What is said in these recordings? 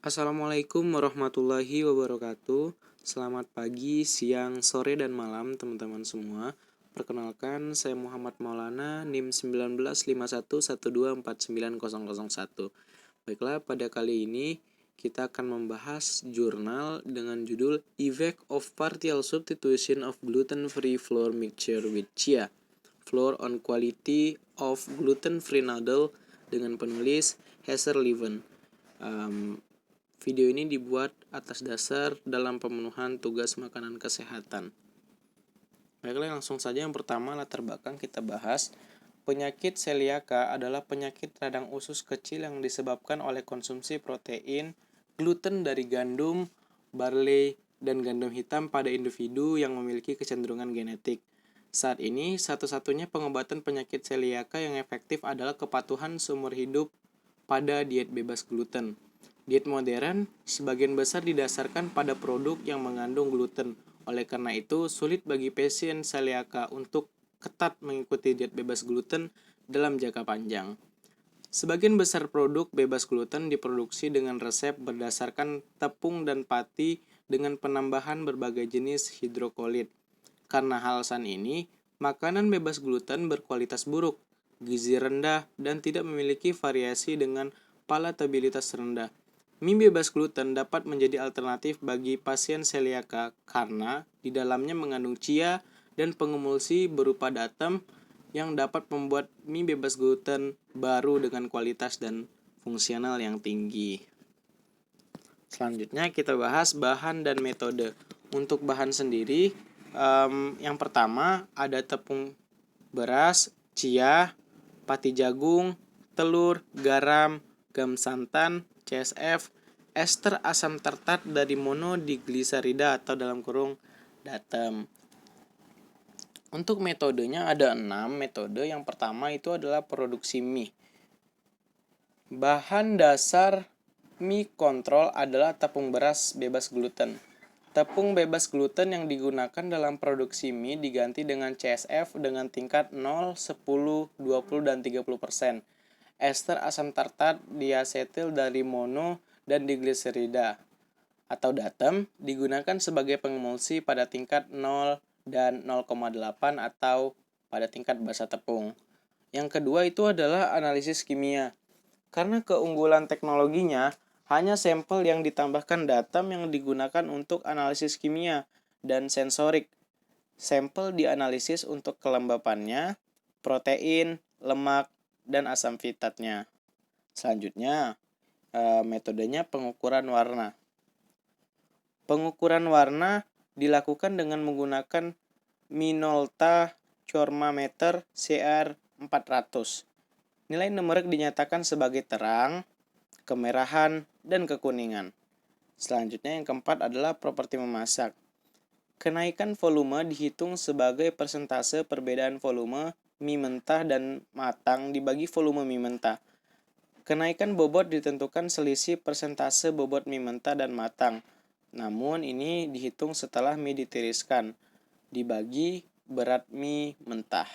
Assalamualaikum warahmatullahi wabarakatuh. Selamat pagi, siang, sore, dan malam teman-teman semua. Perkenalkan, saya Muhammad Maulana, NIM 195112490001. Baiklah, pada kali ini kita akan membahas jurnal dengan judul Effect of Partial Substitution of Gluten-Free Flour Mixture with Chia, Flour on Quality of Gluten-Free Noodle dengan penulis Heather Leven. Video ini dibuat atas dasar dalam pemenuhan tugas makanan kesehatan. Baiklah, langsung saja yang pertama latar belakang kita bahas. Penyakit celiaka adalah penyakit radang usus kecil yang disebabkan oleh konsumsi protein gluten dari gandum, barley, dan gandum hitam pada individu yang memiliki kecenderungan genetik. Saat ini, satu-satunya pengobatan penyakit celiaka yang efektif adalah kepatuhan seumur hidup pada diet bebas gluten. Diet modern sebagian besar didasarkan pada produk yang mengandung gluten. Oleh karena itu, sulit bagi pasien celiaka untuk ketat mengikuti diet bebas gluten dalam jangka panjang. Sebagian besar produk bebas gluten diproduksi dengan resep berdasarkan tepung dan pati dengan penambahan berbagai jenis hidrokolit. Karena alasan ini, makanan bebas gluten berkualitas buruk, gizi rendah, dan tidak memiliki variasi dengan palatabilitas rendah. Mie bebas gluten dapat menjadi alternatif bagi pasien celiaka karena di dalamnya mengandung chia dan pengemulsi berupa datem yang dapat membuat mie bebas gluten baru dengan kualitas dan fungsional yang tinggi. Selanjutnya kita bahas bahan dan metode. Untuk bahan sendiri, yang pertama ada tepung beras, chia, pati jagung, telur, garam, santan, CSF, ester asam tartat dari monodiglisarida atau dalam kurung datem. Untuk metodenya ada 6 metode. Yang pertama itu adalah produksi mie. Bahan dasar mie kontrol adalah tepung beras bebas gluten. Tepung bebas gluten yang digunakan dalam produksi mie diganti dengan CSF dengan tingkat 0, 10, 20, dan 30%. Ester asam tartat diasetil dari mono dan diglisirida atau datem digunakan sebagai pengemulsi pada tingkat 0 dan 0,8 atau pada tingkat basa tepung. Yang kedua itu adalah analisis kimia. Karena keunggulan teknologinya, hanya sampel yang ditambahkan datem yang digunakan untuk analisis kimia dan sensorik. Sampel dianalisis untuk kelembapannya, protein, lemak, dan asam fitatnya. Selanjutnya, metodenya pengukuran warna. Pengukuran warna dilakukan dengan menggunakan Minolta Thermometer CR400. Nilai numerik dinyatakan sebagai terang, kemerahan, dan kekuningan. Selanjutnya yang keempat adalah properti memasak. Kenaikan volume dihitung sebagai persentase perbedaan volume mie mentah dan matang dibagi volume mie mentah. Kenaikan bobot ditentukan selisih persentase bobot mie mentah dan matang. Namun ini dihitung setelah mie ditiriskan dibagi berat mie mentah.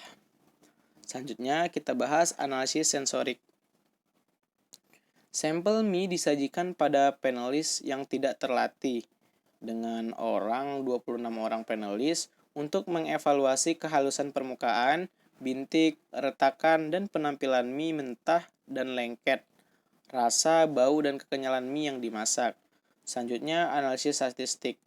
Selanjutnya kita bahas analisis sensorik. Sampel mie disajikan pada panelis yang tidak terlatih dengan 26 orang panelis untuk mengevaluasi kehalusan permukaan, bintik, retakan, dan penampilan mie mentah dan lengket, rasa, bau, dan kekenyalan mie yang dimasak. Selanjutnya analisis statistik.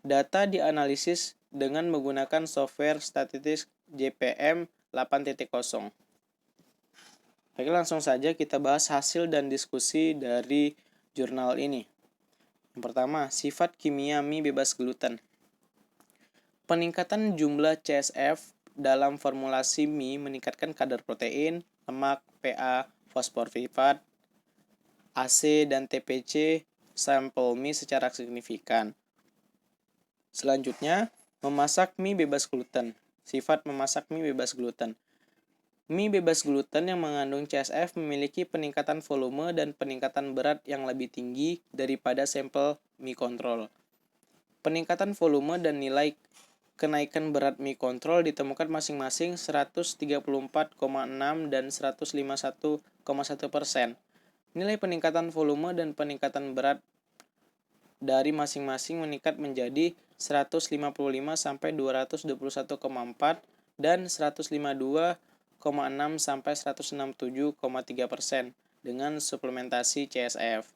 Data dianalisis dengan menggunakan software statistik JPM 8.0. Baik, langsung saja kita bahas hasil dan diskusi dari jurnal ini. Yang pertama, sifat kimia mie bebas gluten. Peningkatan jumlah CSF dalam formulasi mie meningkatkan kadar protein, lemak, PA, fosfor fosfat, AC, dan TPC sampel mie secara signifikan. Selanjutnya, memasak mie bebas gluten. Sifat memasak mie bebas gluten. Mie bebas gluten yang mengandung CSF memiliki peningkatan volume dan peningkatan berat yang lebih tinggi daripada sampel mie kontrol. Peningkatan volume dan nilai kenaikan berat mie kontrol ditemukan masing-masing 134,6 dan 151,1%. Nilai peningkatan volume dan peningkatan berat dari masing-masing meningkat menjadi 155 sampai 221,4 dan 152,6 sampai 167,3% dengan suplementasi CSF.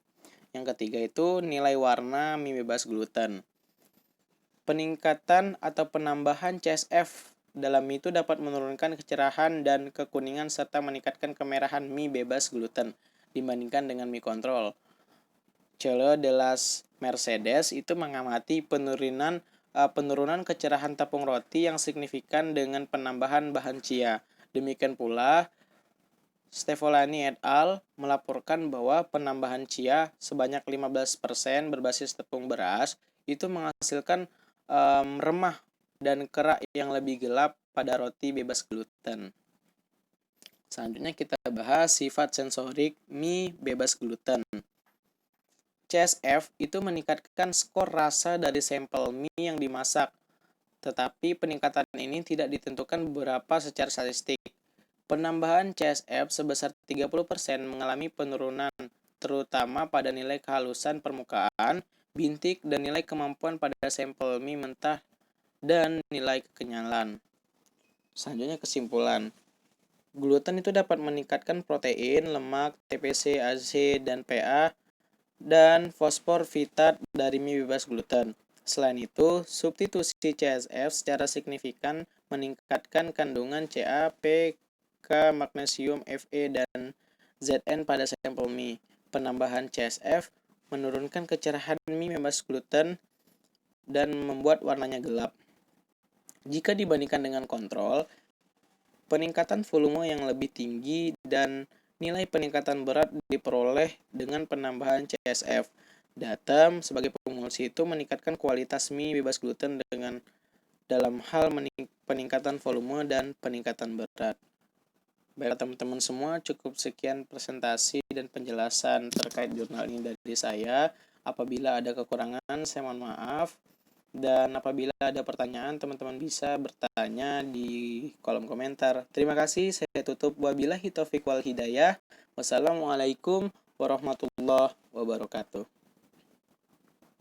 Yang ketiga itu nilai warna mie bebas gluten. Peningkatan atau penambahan CSF dalam mie itu dapat menurunkan kecerahan dan kekuningan serta meningkatkan kemerahan mie bebas gluten dibandingkan dengan mie kontrol. Chelo de las Mercedes itu mengamati penurunan kecerahan tepung roti yang signifikan dengan penambahan bahan chia. Demikian pula, Stevolani et al. Melaporkan bahwa penambahan chia sebanyak 15% berbasis tepung beras itu menghasilkan remah dan kerak yang lebih gelap pada roti bebas gluten. Selanjutnya kita bahas sifat sensorik mie bebas gluten. CSF itu meningkatkan skor rasa dari sampel mie yang dimasak, tetapi peningkatan ini tidak ditentukan beberapa secara statistik. Penambahan CSF sebesar 30% mengalami penurunan, terutama pada nilai kehalusan permukaan, bintik, dan nilai kemampuan pada sampel mie mentah dan nilai kekenyalan. Selanjutnya kesimpulan. Gluten itu dapat meningkatkan protein, lemak, TPC, AZ, dan PA, dan fosfor fitat dari mie bebas gluten. Selain itu, substitusi CSF secara signifikan meningkatkan kandungan CA, P, K, magnesium, Fe, dan Zn pada sampel mie. Penambahan CSF menurunkan kecerahan mie bebas gluten dan membuat warnanya gelap. Jika dibandingkan dengan kontrol, peningkatan volume yang lebih tinggi dan nilai peningkatan berat diperoleh dengan penambahan CSF. Datem sebagai pemulsi itu meningkatkan kualitas mie bebas gluten dengan dalam hal peningkatan volume dan peningkatan berat. Baik teman-teman semua, cukup sekian presentasi dan penjelasan terkait jurnal ini dari saya. Apabila ada kekurangan, saya mohon maaf. Dan apabila ada pertanyaan, teman-teman bisa bertanya di kolom komentar. Terima kasih, saya tutup. Wabillahi taufiq wal hidayah. Wassalamualaikum warahmatullahi wabarakatuh.